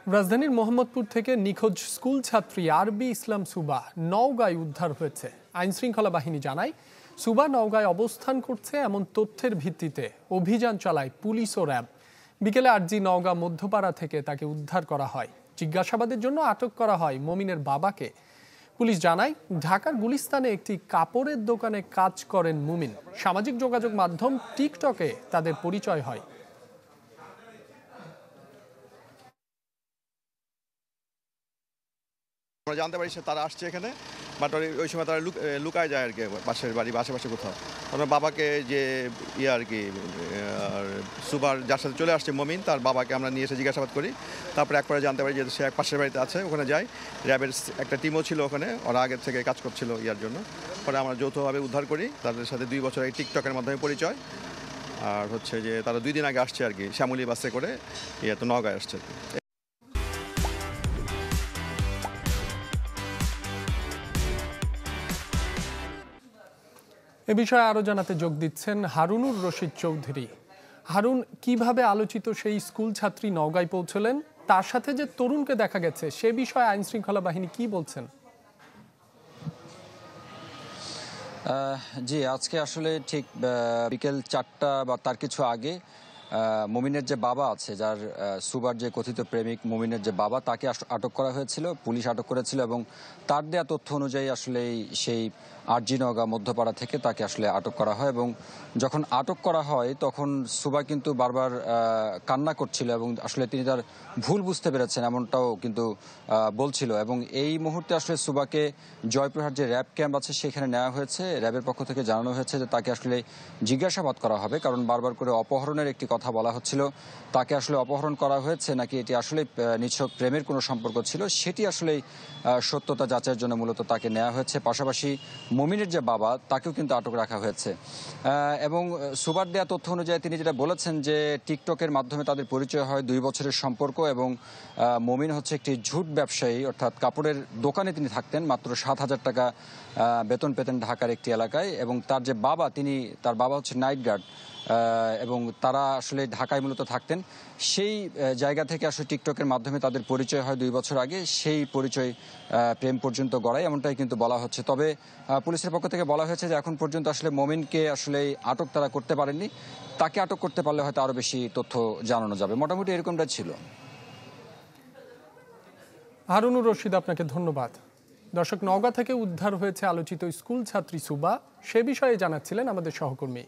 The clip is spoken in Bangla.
রাজধানীর মোহাম্মদপুর থেকে নিখোঁজ স্কুল ছাত্রী আরবি ইসলাম সুবা নওগাঁয় উদ্ধার হয়েছে। আইনশৃঙ্খলা বাহিনী জানায়, সুবা নওগাঁয় অবস্থান করছে এমন তথ্যের ভিত্তিতে অভিযান চালায় পুলিশ ও র্যাব। বিকেলে আরজি নওগাঁ মধ্যপাড়া থেকে তাকে উদ্ধার করা হয়। জিজ্ঞাসাবাদের জন্য আটক করা হয় মমিনের বাবাকে। পুলিশ জানায়, ঢাকার গুলিস্তানে একটি কাপড়ের দোকানে কাজ করেন মুমিন। সামাজিক যোগাযোগ মাধ্যম টিকটকে তাদের পরিচয় হয়। আমরা জানতে পারি তারা আসছে এখানে, বাট ওই সময় তারা লুকায় যায় আর কি, পাশের বাড়ি বা আশেপাশে কোথাও। ওনার বাবাকে যে আর কি সুবার যার সাথে চলে আসছে মমিন, তার বাবাকে আমরা নিয়ে এসে জিজ্ঞাসাবাদ করি। তারপরে একবারে জানতে পারি যে সে এক পাশের বাড়িতে আছে, ওখানে যাই। র্যাবের একটা টিমও ছিল ওখানে, ওরা আগের থেকে কাজ করছিল জন্য। পরে আমরা যৌথভাবে উদ্ধার করি। তাদের সাথে 2 বছর এই টিকটকের মাধ্যমে পরিচয়। আর হচ্ছে যে তারা 2 দিন আগে আসছে আর কি, শ্যামলী বাসে করে তো নওগাঁয় আসছে আর কি। এ বিষয়ে আরো জানাতে যোগ দিচ্ছেন হারুনুর রশিদ চৌধুরী। হারুন, কিভাবে আলোচিত সেই স্কুল ছাত্রী নওগাঁয় পৌঁছলেন, তার সাথে যে তরুণকে দেখা গেছে সে বিষয়ে আইন শৃঙ্খলা বাহিনী কি বলছেন? জি, আজকে আসলে ঠিক বিকেল 4টা বা তার কিছু আগে মুমিনের যে বাবা আছে, যার সুবার যে কথিত প্রেমিক মুমিনের যে বাবা, তাকে আটক করা হয়েছিল। পুলিশ আটক করেছিল এবং তার দেয়া তথ্য অনুযায়ী আসলে সেই আরজি নওগাঁ মধ্যপাড়া থেকে তাকে আসলে আটক করা হয়। এবং যখন আটক করা হয় তখন সুবা কিন্তু বারবার কান্না করছিল এবং আসলে তিনি তার ভুল বুঝতে পেরেছেন এমনটাও কিন্তু বলছিল। এবং এই মুহূর্তে আসলে সুবাকে জয়পুরহাট যে র্যাব ক্যাম্প আছে সেখানে নেওয়া হয়েছে। র্যাবের পক্ষ থেকে জানানো হয়েছে যে তাকে আসলে জিজ্ঞাসাবাদ করা হবে, কারণ বারবার করে অপহরণের একটি কথা বলা হচ্ছিল। তাকে আসলে অপহরণ করা হয়েছে নাকি এটি আসলে নিছক প্রেমের কোনো সম্পর্ক ছিল, সেটি আসলে সত্যতা যাচাইয়ের জন্য মূলত তাকে নেওয়া হয়েছে। পাশাপাশি মুমিনের যে বাবা, তাকেও কিন্তু আটক রাখা হয়েছে। এবং সুবার দেয়া তথ্য অনুযায়ী তিনি যেটা বলেছেন যে টিকটকের মাধ্যমে তাদের পরিচয় হয়, 2 বছরের সম্পর্ক। এবং মুমিন হচ্ছে একটি ঝুট ব্যবসায়ী, অর্থাৎ কাপড়ের দোকানে তিনি থাকতেন, মাত্র 7,000 টাকা বেতন পেতেন ঢাকার একটি এলাকায়। এবং তার যে বাবা, তার বাবা হচ্ছে নাইট গার্ড, এবং তারা আসলে ঢাকায় মূলত থাকতেন। সেই জায়গা থেকে আসলে টিকটকের মাধ্যমে তাদের পরিচয় হয় 2 বছর আগে। সেই পরিচয় প্রেম পর্যন্ত গড়ায়, এমনটাই কিন্তু বলা হচ্ছে। তবে পুলিশের পক্ষ থেকে বলা হয়েছে যে এখন পর্যন্ত আসলে মমিনকে আসলে আটক তারা করতে পারেননি। তাকে আটক করতে পারলে হয়তো আরো বেশি তথ্য জানানো যাবে। মোটামুটি এরকমটা ছিল। হারুনুর রশিদ, আপনাকে ধন্যবাদ। দর্শক, নওগাঁ থেকে উদ্ধার হয়েছে আলোচিত স্কুল ছাত্রী সুবা, সে বিষয়ে জানাচ্ছিলেন আমাদের সহকর্মী।